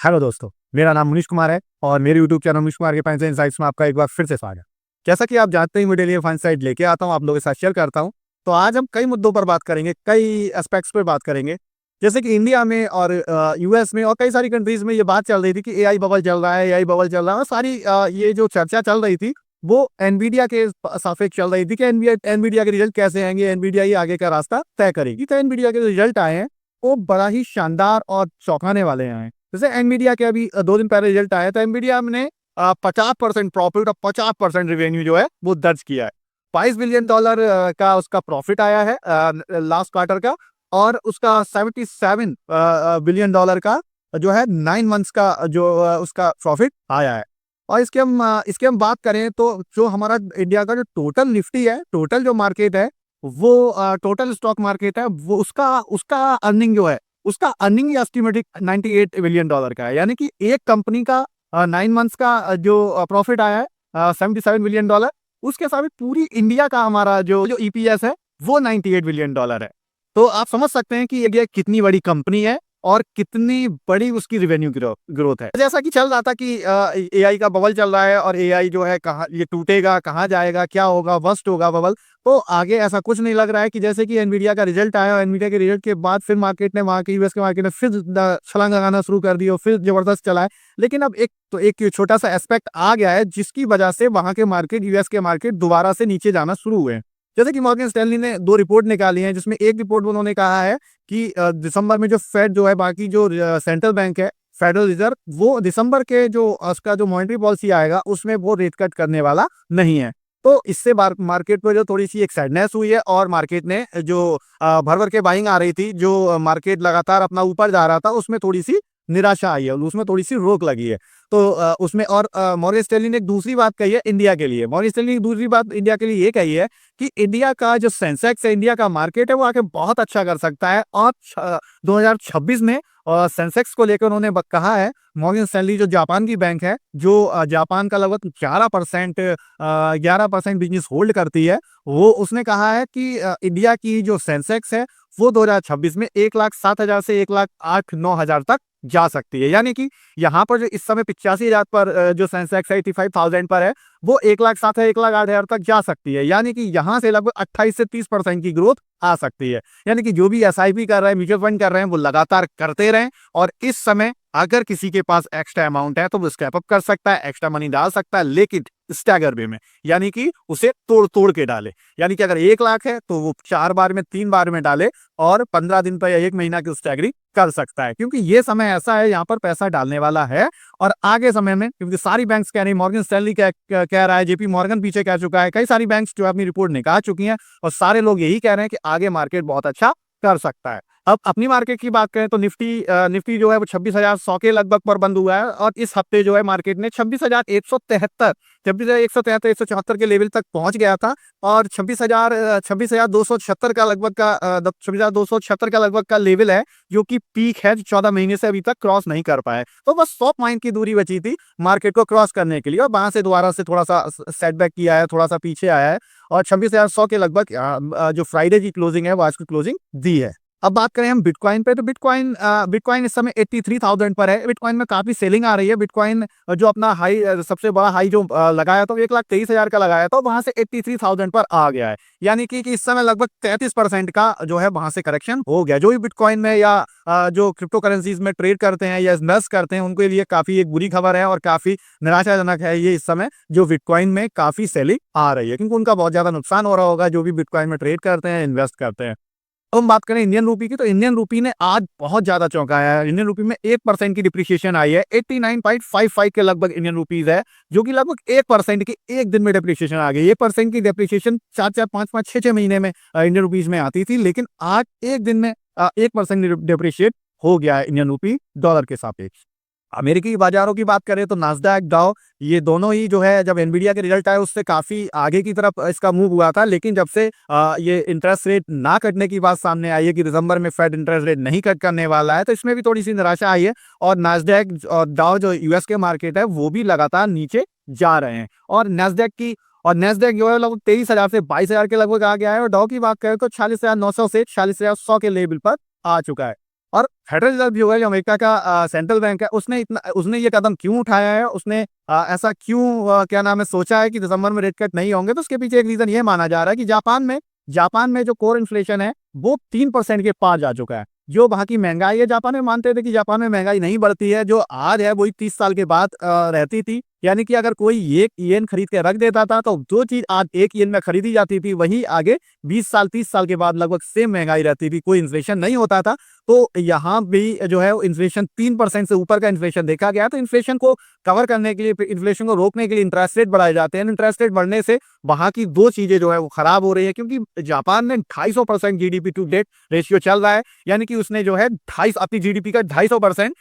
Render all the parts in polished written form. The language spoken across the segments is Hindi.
हेलो दोस्तों, मेरा नाम मनीष कुमार है और मेरे यूट्यूब चैनल मनीष कुमार के फाइनेंशियल इनसाइट्स में आपका एक बार फिर से स्वागत है। जैसा कि आप जानते हैं, मैं डेली फाइनेंस साइट लेके आता हूँ, आप लोगों के साथ शेयर करता हूँ। तो आज हम कई मुद्दों पर बात करेंगे, कई एस्पेक्ट्स पर बात करेंगे। जैसे कि इंडिया में और यूएस में और कई सारी कंट्रीज में ये बात चल रही थी कि एआई बबल चल रहा है, एआई बबल चल रहा है, और सारी ये जो चर्चा चल रही थी वो एनवीडिया के सापेक्ष चल रही थी कि एनवीडिया के रिजल्ट कैसे आएंगे, एनवीडिया ही आगे का रास्ता तय करेगी। तो एनवीडिया के रिजल्ट आए हैं, वो बड़ा ही शानदार और चौंकाने वाले आए हैं। जैसे एनवीडिया के अभी 2 दिन पहले रिजल्ट आया, तो एनवीडिया ने 50% प्रॉफिट और 50% रेवेन्यू जो है वो दर्ज किया है। $22 बिलियन का उसका प्रॉफिट आया है लास्ट क्वार्टर का, और उसका $77 बिलियन का जो है 9 मंथ्स का जो उसका प्रॉफिट आया है। और इसके हम बात करें तो जो हमारा इंडिया का जो टोटल निफ्टी है, टोटल जो मार्केट है, वो टोटल स्टॉक मार्केट है, वो उसका उसका अर्निंग जो है, उसका अर्निंग एस्टिमेटेड $98 बिलियन का है। यानी कि एक कंपनी का 9 मंथ्स का जो प्रॉफिट आया है $77 बिलियन, उसके साथ पूरी इंडिया का हमारा जो जो ईपीएस है वो $98 बिलियन है। तो आप समझ सकते हैं कि ये कितनी बड़ी कंपनी है और कितनी बड़ी उसकी रेवेन्यू ग्रोथ है। जैसा कि चल रहा था कि एआई का बबल चल रहा है और एआई जो है कहाँ ये टूटेगा, कहाँ जाएगा, क्या होगा, बस्ट होगा बबल। तो आगे ऐसा कुछ नहीं लग रहा है कि जैसे कि एनवीडिया का रिजल्ट आया और एनवीडिया के रिजल्ट के बाद फिर मार्केट ने, वहाँ के यूएस के मार्केट ने फिर छलांग लगाना शुरू कर दी और फिर जबरदस्त चला है। लेकिन अब एक छोटा सा एस्पेक्ट आ गया है जिसकी वजह से वहाँ के मार्केट, यूएस के मार्केट दोबारा से नीचे जाना शुरू हुए हैं। जैसे कि मॉर्गन स्टैनली ने 2 रिपोर्ट निकाली हैं, जिसमें एक रिपोर्ट में उन्होंने कहा है कि दिसंबर में जो फेड जो है, बाकी जो सेंट्रल बैंक है, फेडरल रिजर्व, वो दिसंबर के जो उसका जो मॉनेटरी पॉलिसी आएगा उसमें वो रेट कट करने वाला नहीं है। तो इससे मार्केट में जो थोड़ी सी एक सैडनेस हुई है और मार्केट ने जो भर भर के बाइंग आ रही थी, जो मार्केट लगातार अपना ऊपर जा रहा था, उसमें थोड़ी सी निराशा आई है, उसमें थोड़ी सी रोक लगी है। तो उसमें और मॉर्गन स्टैनली ने एक दूसरी बात कही है इंडिया के लिए। मॉर्गन स्टैनली ने एक दूसरी बात इंडिया के लिए ये कही है कि इंडिया का जो सेंसेक्स है, इंडिया का मार्केट है, वो आके बहुत अच्छा कर सकता है। और 2026 में सेंसेक्स को लेकर उन्होंने कहा है, मॉर्गन स्टैनली जो जापान की बैंक है, जो जापान का लगभग 11% बिजनेस होल्ड करती है, वो उसने कहा है कि इंडिया की जो सेंसेक्स है वो 2026 में 1,07,000 से 1,08,9,000 तक जा सकती है। यानी कि यहाँ पर जो इस समय 85,000 पर जो सेंसेक्स है 85,000 पर है, वो 1,07,000 से 1,08,000 तक जा सकती है। यानी कि यहाँ से लगभग 28 से 30% की ग्रोथ आ सकती है। यानी कि जो भी एसआईपी कर रहे हैं, म्यूचुअल फंड कर रहे हैं, वो लगातार करते रहें। और इस समय अगर किसी के पास एक्स्ट्रा अमाउंट है तो वो स्टेप अप कर सकता है, एक्स्ट्रा मनी डाल सकता है, लेकिन स्टैगर वे में, यानी कि उसे तोड़ तोड़ के डाले। यानी कि अगर 1 लाख है तो वो 4 बार में, 3 बार में डाले और 15 दिन पर या 1 महीना की स्टैगरिंग कर सकता है। क्योंकि ये समय ऐसा है, यहाँ पर पैसा डालने वाला है। और आगे समय में, क्योंकि सारी बैंक्स कह रही, मॉर्गन स्टैनली कह रहा है, जेपी मॉर्गन पीछे कह चुका है, कई सारी बैंक्स जो अपनी रिपोर्ट निकाल चुकी हैं, और सारे लोग यही कह रहे हैं कि आगे मार्केट बहुत अच्छा कर सकता है। अब अपनी मार्केट की बात करें तो निफ्टी जो है वो 26,100 के लगभग पर बंद हुआ है, और इस हफ्ते जो है मार्केट ने 26,173 174 के लेवल तक पहुंच गया था, और 26,276 का लगभग का 26,276 का लगभग का लेवल है, जो कि पीक है, 14 महीने से अभी तक क्रॉस नहीं कर पाए। तो बस 100 पॉइंट की दूरी बची थी मार्केट को क्रॉस करने के लिए, और वहां से दोबारा से थोड़ा सा सेटबैक किया है, थोड़ा सा पीछे आया है, और 26,100 के लगभग जो फ्राइडे की क्लोजिंग है वो आज की क्लोजिंग दी है। अब बात करें हम बिटकॉइन पे, तो बिटकॉइन इस समय 83,000 पर है। बिटकॉइन में काफी सेलिंग आ रही है। बिटकॉइन जो अपना हाई, सबसे बड़ा हाई जो लगाया था, 1,23,000 का लगाया था, वहां से 83,000 पर आ गया है। यानी कि इस समय लगभग 33% का जो है वहां से करेक्शन हो गया। जो भी बिटकॉइन में या जो क्रिप्टो करेंसीज में ट्रेड करते हैं या इन्वेस्ट करते हैं, उनके लिए काफी एक बुरी खबर है और काफी निराशाजनक है ये इस समय जो बिटकॉइन में काफी सेलिंग आ रही है, क्योंकि उनका बहुत ज्यादा नुकसान हो रहा होगा जो भी बिटकॉइन में ट्रेड करते हैं, इन्वेस्ट करते हैं। अब हम बात करें इंडियन रूपी की, तो इंडियन रूपी ने आज बहुत ज्यादा चौंकाया है। इंडियन रूपी में 1% की डिप्रिसिएशन आई है, 89.55 के लगभग इंडियन रूपीज है, जो कि लगभग 1% की एक दिन में डिप्रिसिएशन आ गई। 1% की डिप्रिसिएशन 4-4, 5-5, 6-6 महीने में इंडियन रूपीज में आती थी, लेकिन आज एक दिन में 1% डिप्रिशिएट हो गया है इंडियन रूपी डॉलर के सापेक्ष। अमेरिकी बाजारों की बात करें तो नास्डैक, डाउ, ये दोनों ही जो है, जब एनवीडिया के रिजल्ट आए उससे काफी आगे की तरफ इसका मूव हुआ था, लेकिन जब से ये इंटरेस्ट रेट ना कटने की बात सामने आई है कि दिसंबर में फेड इंटरेस्ट रेट नहीं कट करने वाला है, तो इसमें भी थोड़ी सी निराशा आई है। और नास्डैक और डाउ जो यूएस के मार्केट है वो भी लगातार नीचे जा रहे हैं। और नेस्डैक जो है लगभग 23,000 से 22,000 के लगभग आ गया है, और डाउ की बात करें तो 46,900 से 46,100 के लेवल पर आ चुका है। और फेडरल रिजर्व जो है, जो अमेरिका का सेंट्रल बैंक है, उसने ये कदम क्यों उठाया है, उसने ऐसा क्यों क्या नाम है सोचा है कि दिसंबर में रेट कट नहीं होंगे, तो उसके पीछे एक रीजन ये माना जा रहा है कि जापान में जो कोर इन्फ्लेशन है वो 3% के पार जा चुका है। जो वहाँ की महंगाई है, जापान में मानते थे कि जापान में महंगाई नहीं बढ़ती है, जो आज है वही 30 साल के बाद रहती थी। यानी कि अगर कोई 1 येन खरीद के रख देता था, तो जो चीज आज 1 येन में खरीदी जाती थी, वही आगे 20 साल 30 साल के बाद लगभग सेम महंगाई रहती थी, कोई इन्फ्लेशन नहीं होता था। तो यहाँ भी जो है इन्फ्लेशन 3% से ऊपर का इन्फ्लेशन देखा गया। तो इन्फ्लेशन को कवर करने के लिए, इन्फ्लेशन को रोकने के लिए इंटरेस्ट रेट बढ़ाए जाते हैं। इंटरेस्ट रेट बढ़ने से वहां की दो चीजें जो है वो खराब हो रही है, क्योंकि जापान में 250% जीडीपी टू डेट रेशियो चल रहा है। यानी कि उसने जो है 250 अपनी जीडीपी का 250%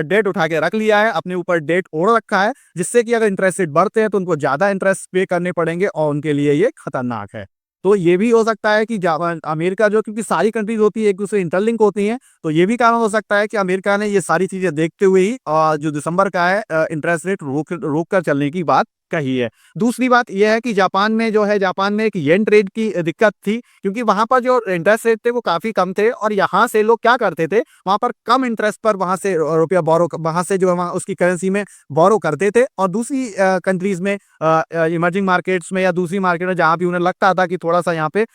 डेट उठा के रख लिया है, अपने ऊपर डेट ओढ़ रखा है, जिससे कि अगर इंटरेस्ट रेट बढ़ते हैं तो उनको ज्यादा इंटरेस्ट पे करने पड़ेंगे और उनके लिए ये खतरनाक है। तो ये भी हो सकता है कि जापान अमेरिका जो, क्योंकि सारी कंट्रीज होती है एक दूसरे इंटरलिंक होती हैं, तो ये भी कारण हो सकता है कि अमेरिका ने ये सारी चीजें देखते हुए ही जो दिसंबर का है इंटरेस्ट रेट रोक कर चलने की बात कही है। दूसरी बात यह है कि जापान में एक येन ट्रेड की दिक्कत थी, क्योंकि वहां पर जो इंटरेस्ट रेट थे वो काफी कम थे, और यहाँ से लोग क्या करते थे, वहां पर कम इंटरेस्ट पर वहां से रुपया बोरो, वहां से जो है वहाँ उसकी करेंसी में बोरो करते थे, और दूसरी कंट्रीज में, इमर्जिंग मार्केट्स में या दूसरी मार्केट में जहां भी उन्हें लगता था कि थोड़ा सा यहाँ पे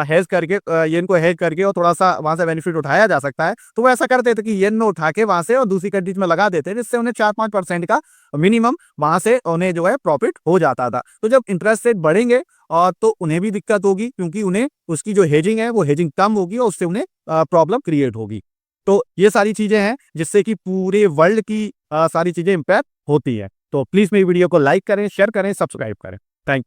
हेज करके येन को हेज करके और थोड़ा सा वहां से बेनिफिट उठाया जा सकता है, तो वो ऐसा करते थे कि येन में उठा के वहां से और दूसरी कंट्रीज में लगा देते, जिससे उन्हें 4-5% का मिनिमम वहां से उन्हें जो है प्रॉफिट हो जाता था। तो जब इंटरेस्ट रेट बढ़ेंगे और तो उन्हें भी दिक्कत होगी, क्योंकि उन्हें उसकी जो हेजिंग है वो हेजिंग कम होगी और उससे उन्हें प्रॉब्लम क्रिएट होगी। तो ये सारी चीजें हैं जिससे कि पूरे वर्ल्ड की सारी चीजें इंपैक्ट होती है। तो प्लीज मेरी वीडियो को लाइक करें, शेयर करें, सब्सक्राइब करें। थैंक